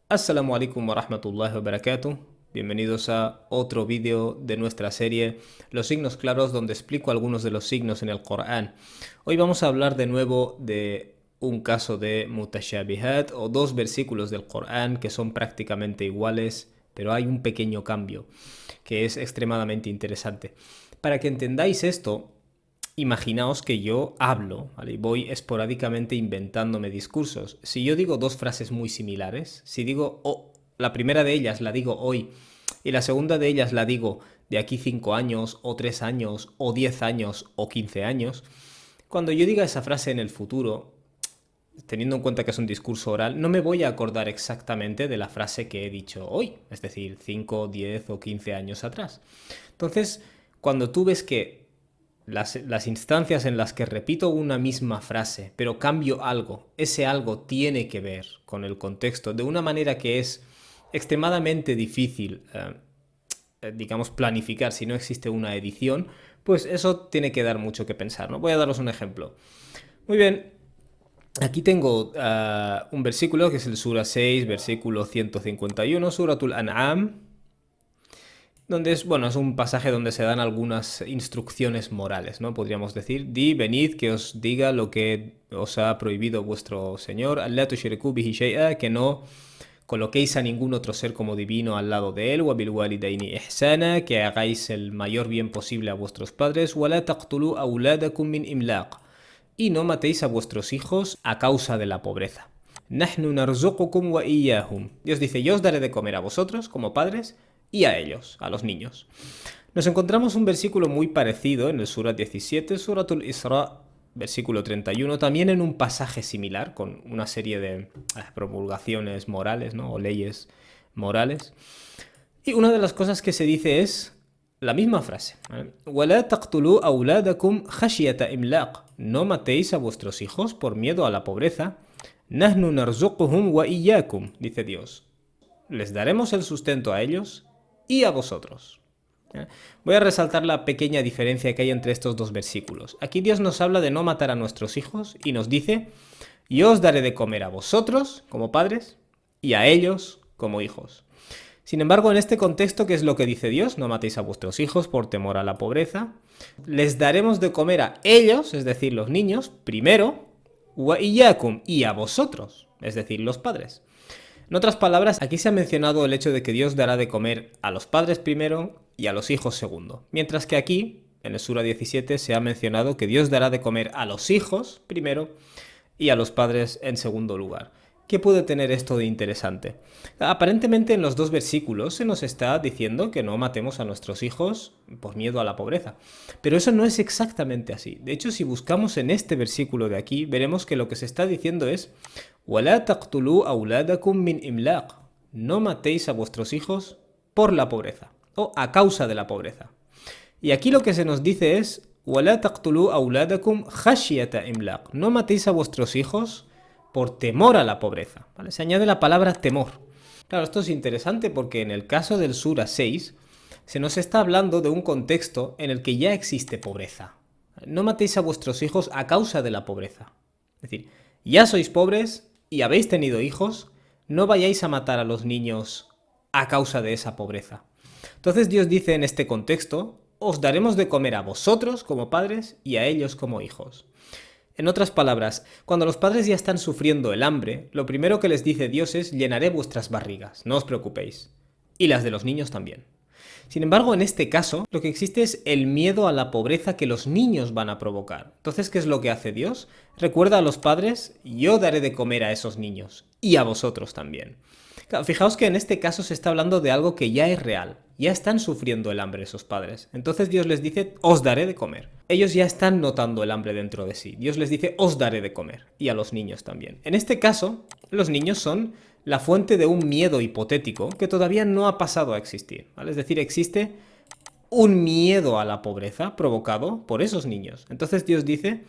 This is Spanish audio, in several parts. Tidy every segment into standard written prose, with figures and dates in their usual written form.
Assalamu alaikum wa rahmatullahi wa barakatuh. Bienvenidos a otro vídeo de nuestra serie Los signos claros, donde explico algunos de los signos en el Corán. Hoy vamos a hablar de nuevo de un caso de mutashabihat o dos versículos del Corán que son prácticamente iguales, pero hay un pequeño cambio que es extremadamente interesante. Para que entendáis esto, imaginaos que yo hablo, ¿vale? Y voy esporádicamente inventándome discursos. Si yo digo dos frases muy similares, si digo la primera de ellas la digo hoy y la segunda de ellas la digo de aquí 5 años o 3 años o 10 años o 15 años, cuando yo diga esa frase en el futuro, teniendo en cuenta que es un discurso oral, no me voy a acordar exactamente de la frase que he dicho hoy, es decir, 5, 10 o 15 años atrás. Entonces, cuando tú ves que las instancias en las que repito una misma frase, pero cambio algo, ese algo tiene que ver con el contexto de una manera que es extremadamente difícil, digamos, planificar si no existe una edición, pues eso tiene que dar mucho que pensar, ¿no? Voy a daros un ejemplo. Muy bien, aquí tengo un versículo que es el Sura 6, versículo 151, Suratul An'am, donde es, bueno, es un pasaje donde se dan algunas instrucciones morales, ¿no? Podríamos decir, venid que os diga lo que os ha prohibido vuestro Señor, Allah tushriku bihi shay'a, que no coloquéis a ningún otro ser como divino al lado de él, wa bil walidaini ihsana, que hagáis el mayor bien posible a vuestros padres, wa la taqtulu awladakum min imlaq, y no matéis a vuestros hijos a causa de la pobreza. Nahnu narzuqukum wa iyyahum. Dios dice, yo os daré de comer a vosotros como padres y a ellos, a los niños. Nos encontramos un versículo muy parecido en el Surat 17, Suratul Isra, versículo 31, también en un pasaje similar, con una serie de promulgaciones morales, ¿no? O leyes morales. Y una de las cosas que se dice es la misma frase. وَلَا تَقْتُلُوا أَوْلَادَكُمْ خَشْيَةَ إِمْلَاقٍ. No matéis a vuestros hijos por miedo a la pobreza. نَحْنُ نَرْزُقُهُمْ وَإِيَّاكُمْ, dice Dios. Les daremos el sustento a ellos y a vosotros. Voy a resaltar la pequeña diferencia que hay entre estos dos versículos. Aquí Dios nos habla de no matar a nuestros hijos y nos dice, yo os daré de comer a vosotros como padres y a ellos como hijos. Sin embargo, en este contexto, ¿qué es lo que dice Dios? No matéis a vuestros hijos por temor a la pobreza. Les daremos de comer a ellos, es decir, los niños, primero, y a vosotros, es decir, los padres. En otras palabras, aquí se ha mencionado el hecho de que Dios dará de comer a los padres primero y a los hijos segundo. Mientras que aquí, en el Sura 17, se ha mencionado que Dios dará de comer a los hijos primero y a los padres en segundo lugar. ¿Qué puede tener esto de interesante? Aparentemente en los dos versículos se nos está diciendo que no matemos a nuestros hijos por miedo a la pobreza. Pero eso no es exactamente así. De hecho, si buscamos en este versículo de aquí, veremos que lo que se está diciendo es وَلَا تَقْتُلُوا أَوْلَادَكُمْ مِنْ إِمْلَاقٍ. No matéis a vuestros hijos por la pobreza o a causa de la pobreza. Y aquí lo que se nos dice es وَلَا تَقْتُلُوا أَوْلَادَكُمْ خَشْيَةَ إِمْلَاقٍ. No matéis a vuestros hijos por temor a la pobreza, ¿vale? Se añade la palabra temor. Claro, esto es interesante porque en el caso del Sura 6 se nos está hablando de un contexto en el que ya existe pobreza. No matéis a vuestros hijos a causa de la pobreza. Es decir, ya sois pobres y habéis tenido hijos, no vayáis a matar a los niños a causa de esa pobreza. Entonces Dios dice en este contexto, os daremos de comer a vosotros como padres y a ellos como hijos. En otras palabras, cuando los padres ya están sufriendo el hambre, lo primero que les dice Dios es llenaré vuestras barrigas, no os preocupéis. Y las de los niños también. Sin embargo, en este caso, lo que existe es el miedo a la pobreza que los niños van a provocar. Entonces, ¿qué es lo que hace Dios? Recuerda a los padres, yo daré de comer a esos niños, y a vosotros también. Claro, fijaos que en este caso se está hablando de algo que ya es real. Ya están sufriendo el hambre esos padres. Entonces Dios les dice, os daré de comer. Ellos ya están notando el hambre dentro de sí. Dios les dice, os daré de comer. Y a los niños también. En este caso, los niños son la fuente de un miedo hipotético que todavía no ha pasado a existir, ¿vale? Es decir, existe un miedo a la pobreza provocado por esos niños. Entonces Dios dice,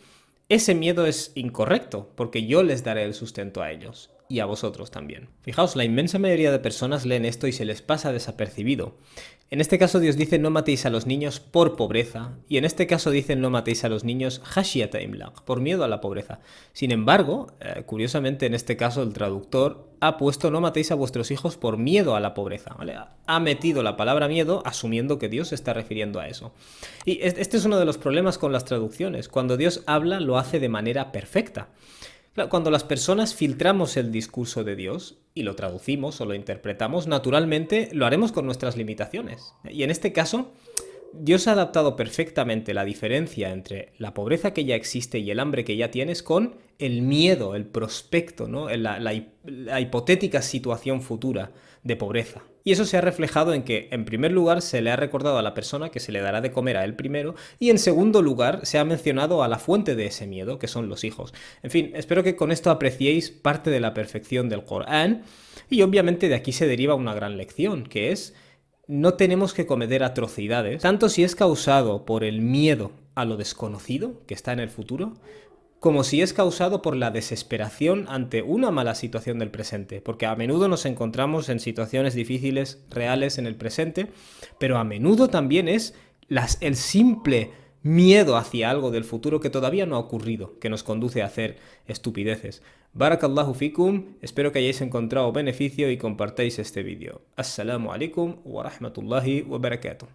ese miedo es incorrecto, porque yo les daré el sustento a ellos. y a vosotros también. Fijaos, la inmensa mayoría de personas leen esto y se les pasa desapercibido. En este caso Dios dice no matéis a los niños por pobreza, y en este caso dicen no matéis a los niños khashyata imlaq, por miedo a la pobreza. Sin embargo, curiosamente en este caso el traductor ha puesto no matéis a vuestros hijos por miedo a la pobreza, ¿vale? Ha metido la palabra miedo asumiendo que Dios se está refiriendo a eso. Y este es uno de los problemas con las traducciones. Cuando Dios habla lo hace de manera perfecta. Cuando las personas filtramos el discurso de Dios y lo traducimos o lo interpretamos, naturalmente lo haremos con nuestras limitaciones. Y en este caso, Dios ha adaptado perfectamente la diferencia entre la pobreza que ya existe y el hambre que ya tienes con el miedo, el prospecto, ¿no? La hipotética situación futura de pobreza. Y eso se ha reflejado en que, en primer lugar, se le ha recordado a la persona que se le dará de comer a él primero, y en segundo lugar, se ha mencionado a la fuente de ese miedo, que son los hijos. En fin, espero que con esto apreciéis parte de la perfección del Corán, y obviamente de aquí se deriva una gran lección, que es: no tenemos que cometer atrocidades, tanto si es causado por el miedo a lo desconocido que está en el futuro, como si es causado por la desesperación ante una mala situación del presente, porque a menudo nos encontramos en situaciones difíciles reales en el presente, pero a menudo también es el simple miedo hacia algo del futuro que todavía no ha ocurrido, que nos conduce a hacer estupideces. Barakallahu fikum, espero que hayáis encontrado beneficio y compartáis este vídeo. Assalamu alaikum wa rahmatullahi wa barakatuh.